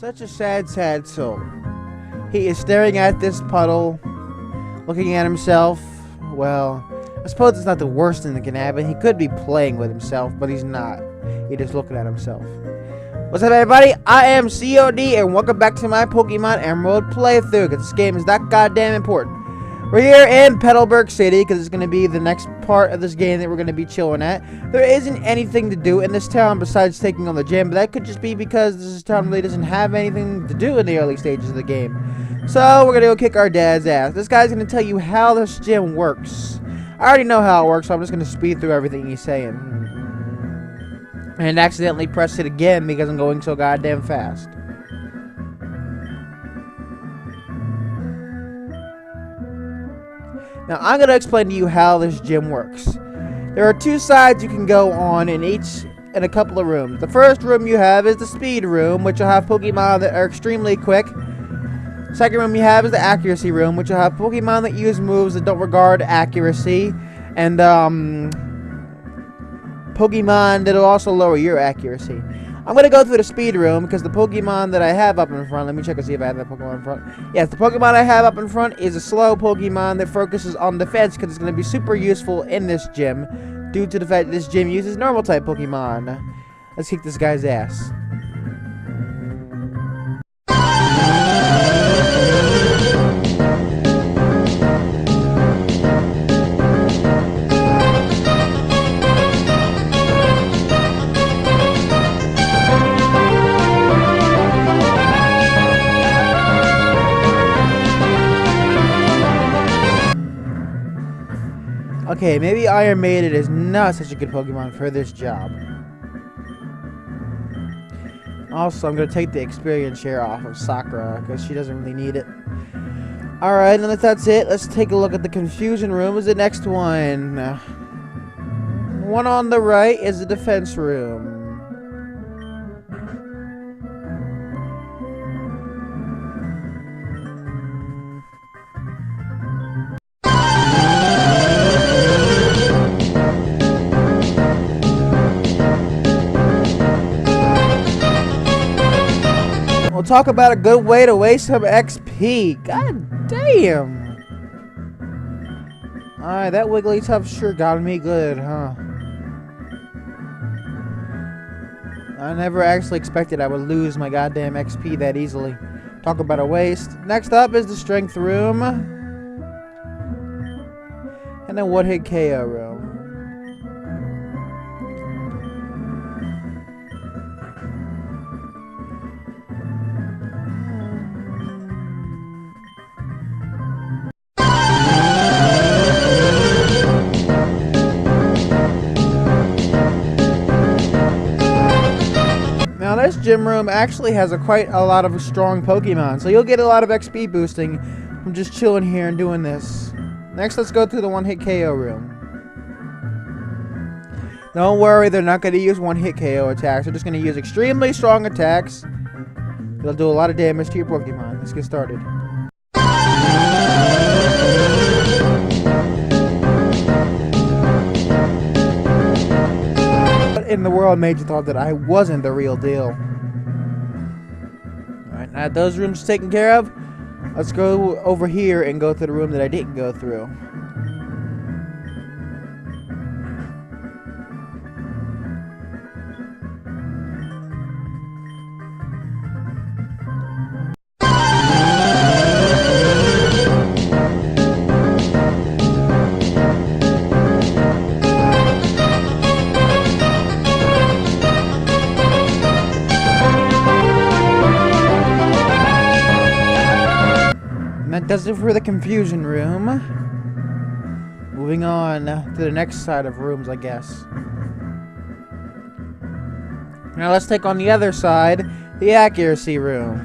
Such a sad, sad soul. He is staring at this puddle, looking at himself. Well, I suppose it's not the worst thing that can happen. He could be playing with himself, but he's not. He's just looking at himself. What's up, everybody? I am COD, and welcome back to my Pokemon Emerald playthrough, because this game is that goddamn important. We're here in Petalburg City, because it's going to be the next part of this game that we're going to be chilling at. There isn't anything to do in this town besides taking on the gym, but that could just be because this town really doesn't have anything to do in the early stages of the game. So, we're going to go kick our dad's ass. This guy's going to tell you how this gym works. I already know how it works, so I'm just going to speed through everything he's saying. And accidentally press it again because I'm going so goddamn fast. Now, I'm going to explain to you how this gym works. There are two sides you can go on in a couple of rooms. The first room you have is the speed room, which will have Pokemon that are extremely quick. Second room you have is the accuracy room, which will have Pokemon that use moves that don't regard accuracy. And, Pokemon that'll also lower your accuracy. I'm going to go through the speed room because the Pokemon that I have up in front, let me check and see if I have that Pokemon in front. Yes, the Pokemon I have up in front is a slow Pokemon that focuses on defense because it's going to be super useful in this gym due to the fact that this gym uses normal type Pokemon. Let's kick this guy's ass. Okay, maybe Iron Maiden is not such a good Pokemon for this job. Also, I'm going to take the experience share off of Sakura, because she doesn't really need it. Alright, and if that's it, let's take a look at the Confusion Room is the next one. One on the right is the Defense Room. We'll talk about a good way to waste some XP. God damn. Alright, that Wigglytuff sure got me good, huh? I never actually expected I would lose my goddamn XP that easily. Talk about a waste. Next up is the Strength Room. And then One Hit KO Room. Now this gym room actually has quite a lot of strong Pokemon, so you'll get a lot of XP boosting from just chilling here and doing this. Next, let's go to the One Hit KO room. Don't worry, they're not going to use One Hit KO attacks. They're just going to use extremely strong attacks. They'll do a lot of damage to your Pokemon. Let's get started. In the world made you thought that I wasn't the real deal. Alright, now those rooms taken care of, let's go over here and go through the room that I didn't go through. That does it for the Confusion Room. Moving on to the next side of rooms, I guess. Now let's take on the other side, the Accuracy Room.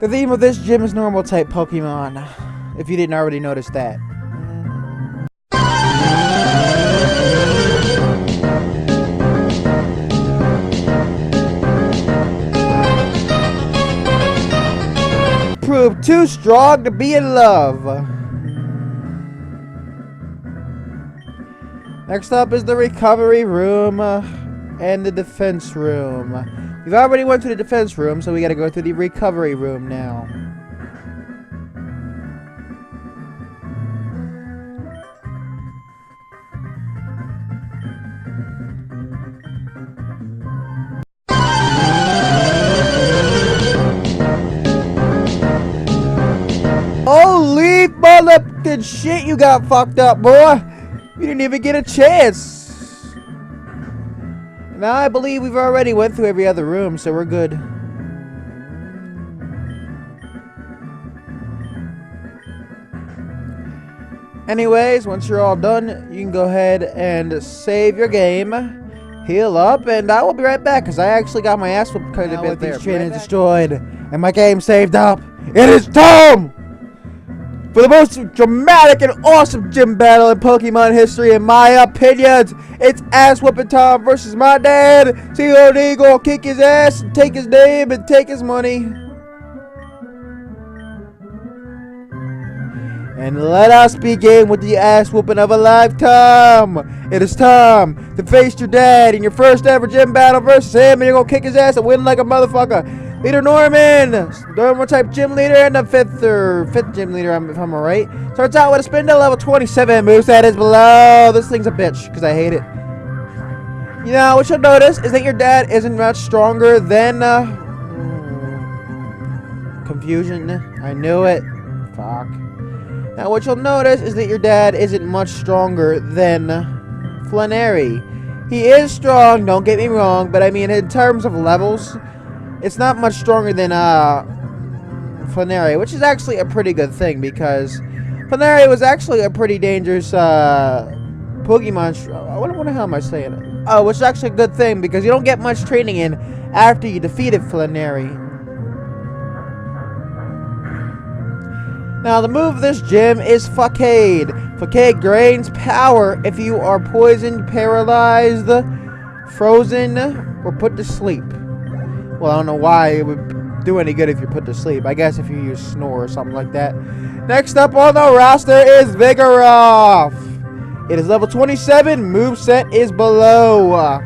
The theme of this gym is normal type Pokemon, if you didn't already notice that. Prove too strong to be in love. Next up is the recovery room. And the defense room. We've already went to the defense room, so we gotta go to the recovery room now. Holy motherfucking shit, you got fucked up, boy! You didn't even get a chance! Now I believe we've already went through every other room, so we're good. Anyways, once you're all done, you can go ahead and save your game. Heal up, and I will be right back, because I actually got my ass whooped quite a bit there. These trainers destroyed, and my game saved up. It is time for the most dramatic and awesome gym battle in Pokemon history, in my opinion. It's ass whooping time versus my dad. COD gonna kick his ass and take his name and take his money. And let us begin with the ass whooping of a lifetime. It is time to face your dad in your first ever gym battle versus him, and you're gonna kick his ass and win like a motherfucker. Leader Norman, normal type gym leader, and the fifth gym leader, if I'm alright. Starts out with a Spindle level 27. Moveset is below. This thing's a bitch, because I hate it. You know, what you'll notice is that your dad isn't much stronger than, confusion. I knew it. Fuck. Now, what you'll notice is that your dad isn't much stronger than Flannery. He is strong, don't get me wrong, but I mean, in terms of levels, it's not much stronger than Flannery, which is actually a pretty good thing, because Flannery was actually a pretty dangerous Pokemon. What the hell am I saying? Oh, which is actually a good thing, because you don't get much training in after you defeated Flannery. Now, the move of this gym is Facade. Facade gains power if you are poisoned, paralyzed, frozen, or put to sleep. Well, I don't know why it would do any good if you're put to sleep. I guess if you use Snore or something like that. Next up on the roster is Vigoroth. It is level 27. Moveset is below.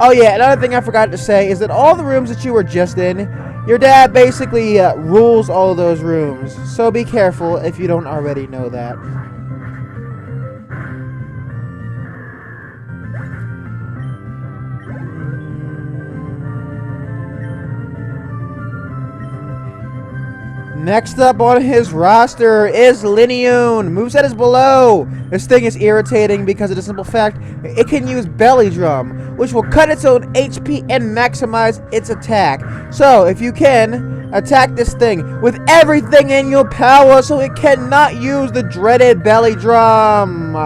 Oh yeah, another thing I forgot to say is that all the rooms that you were just in, your dad basically rules all of those rooms. So be careful if you don't already know that. Next up on his roster is Linoone. Moveset is below. This thing is irritating because of the simple fact it can use Belly Drum, which will cut its own HP and maximize its attack. So, if you can, attack this thing with everything in your power so it cannot use the dreaded Belly Drum.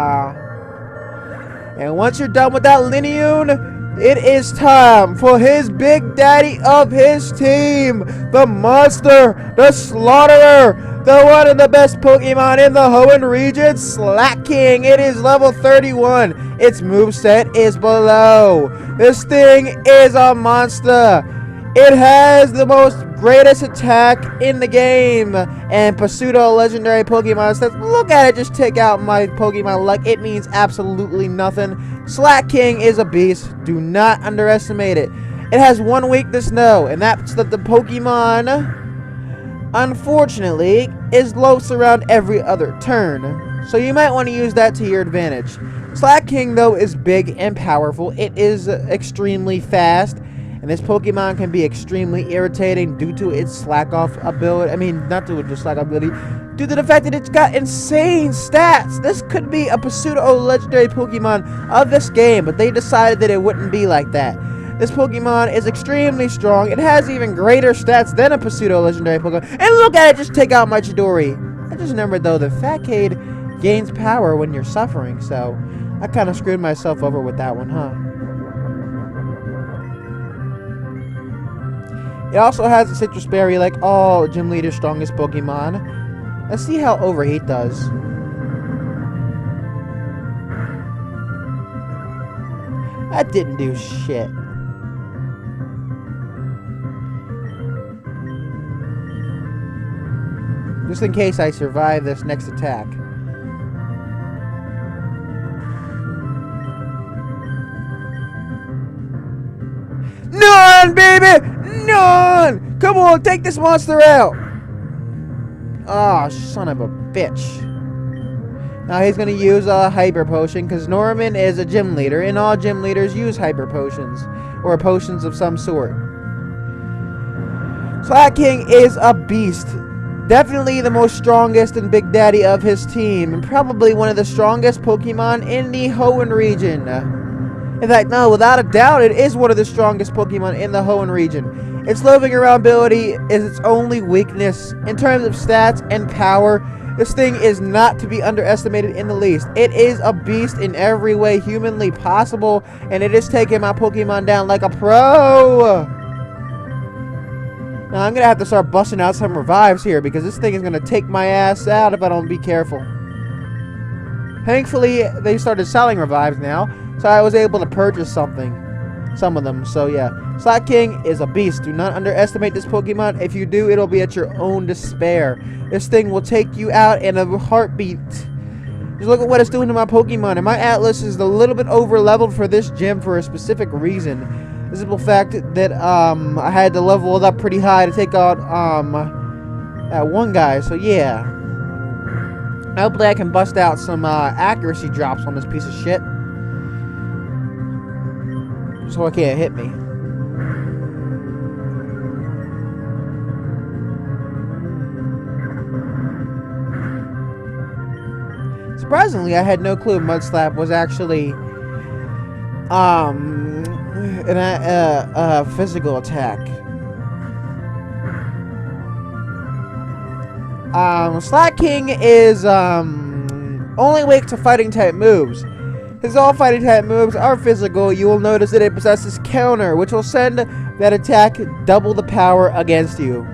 And once you're done with that Linoone, it is time for his big daddy of his team, the monster, the slaughterer, the one of the best Pokemon in the Hoenn region, Slaking. It is level 31. Its moveset is below. This thing is a monster. It has the most greatest attack in the game. And pseudo legendary Pokemon says, look at it, just take out my Pokemon like it means absolutely nothing. Slaking is a beast. Do not underestimate it. It has one weakness, no, and that's that the Pokemon, unfortunately, is close around every other turn. So you might want to use that to your advantage. Slaking, though, is big and powerful. It is extremely fast. And this Pokemon can be extremely irritating due to its slack-off ability. I mean, not due to the slack ability, due to the fact that it's got insane stats. This could be a pseudo-legendary Pokemon of this game, but they decided that it wouldn't be like that. This Pokemon is extremely strong. It has even greater stats than a pseudo-legendary Pokemon. And look at it, just take out my Chidori. I just remembered, though, the Facade gains power when you're suffering, so I kind of screwed myself over with that one, huh? It also has a Citrus Berry like all Gym Leader's strongest Pokemon. Let's see how Overheat does. That didn't do shit. Just in case I survive this next attack. None, baby! None! Come on, take this monster out! Oh, son of a bitch. Now he's going to use a Hyper Potion, because Norman is a gym leader, and all gym leaders use Hyper Potions, or potions of some sort. Slaking is a beast. Definitely the most strongest and big daddy of his team, and probably one of the strongest Pokemon in the Hoenn region. In fact, no, without a doubt, it is one of the strongest Pokemon in the Hoenn region. Its slowing around ability is its only weakness. In terms of stats and power, this thing is not to be underestimated in the least. It is a beast in every way humanly possible, and it is taking my Pokemon down like a pro. Now, I'm going to have to start busting out some revives here, because this thing is going to take my ass out if I don't be careful. Thankfully, they started selling revives now, so I was able to purchase some of them. So yeah, Slaking is a beast. Do not underestimate this Pokemon. If you do, it'll be at your own despair. This thing will take you out in a heartbeat. Just look at what it's doing to my Pokemon. And my Atlas is a little bit over leveled for this gym for a specific reason. The simple fact that I had to level it up pretty high to take out that one guy. So yeah, hopefully I can bust out some accuracy drops on this piece of shit, so it can't hit me. Surprisingly, I had no clue Mudslap was actually a physical attack. Slaking is only weak to fighting type moves. His all fighting type moves are physical. You will notice that it possesses counter, which will send that attack double the power against you.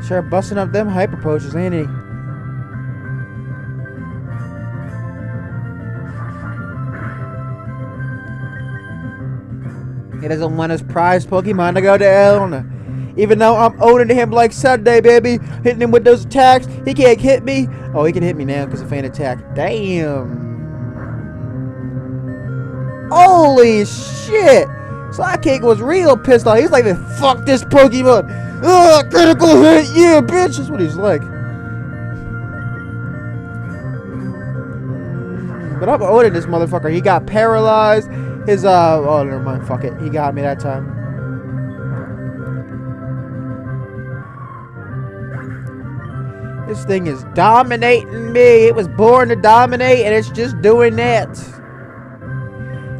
Sure, busting up them Hyper Potions, ain't he? He doesn't want his prized Pokemon to go down. Even though I'm owning him like Sunday, baby. Hitting him with those attacks. He can't hit me. Oh, he can hit me now because of Feint Attack. Damn. Holy shit. Slaking was real pissed off. He's like, fuck this Pokemon. Ugh, critical hit. Yeah, bitch. That's what he's like. But I'm owning this motherfucker. He got paralyzed. His, oh, never mind. Fuck it. He got me that time. This thing is dominating me. It was born to dominate, and it's just doing that.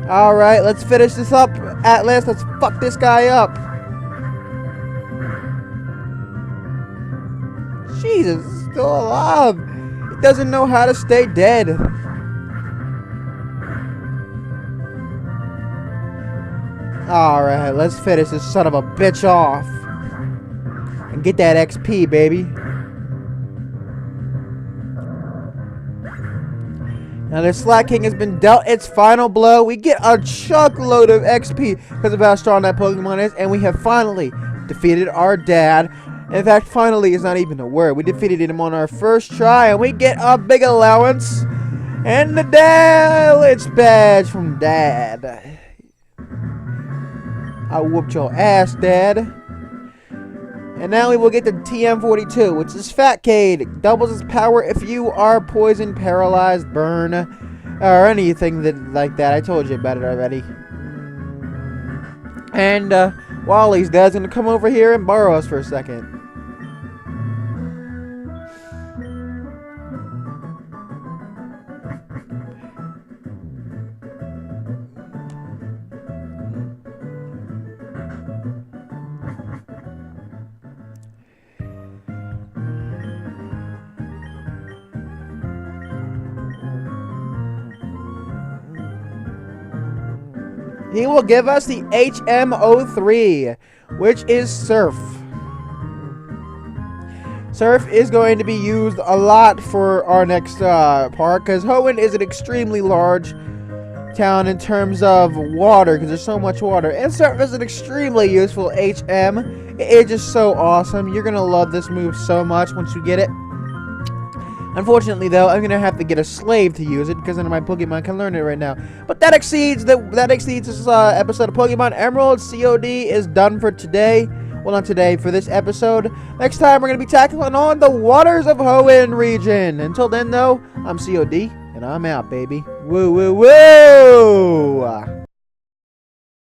Alright, let's finish this up. Atlas, let's fuck this guy up. Jesus, it's still alive. It doesn't know how to stay dead. Alright, let's finish this son of a bitch off. And get that XP, baby. Now the Slaking has been dealt its final blow. We get a chuckload of XP because of how strong that Pokemon is. And we have finally defeated our dad. In fact, finally is not even a word. We defeated him on our first try. And we get a big allowance. And the Dalich badge from Dad. I whooped your ass, Dad. And now we will get the TM42, which is Fatcade. It doubles its power if you are poisoned, paralyzed, burn, or anything like that. I told you about it already. And Wally's dad's going to come over here and borrow us for a second. he will give us the HM03, which is Surf. Surf is going to be used a lot for our next part, because Hoenn is an extremely large town in terms of water, because there's so much water. And Surf is an extremely useful HM. It is just so awesome. You're going to love this move so much once you get it. Unfortunately, though, I'm going to have to get a slave to use it, because none of my Pokemon can learn it right now. But that exceeds this episode of Pokemon Emerald. COD is done for today. Well, not today, for this episode. Next time, we're going to be tackling on the Waters of Hoenn region. Until then, though, I'm COD, and I'm out, baby. Woo, woo, woo!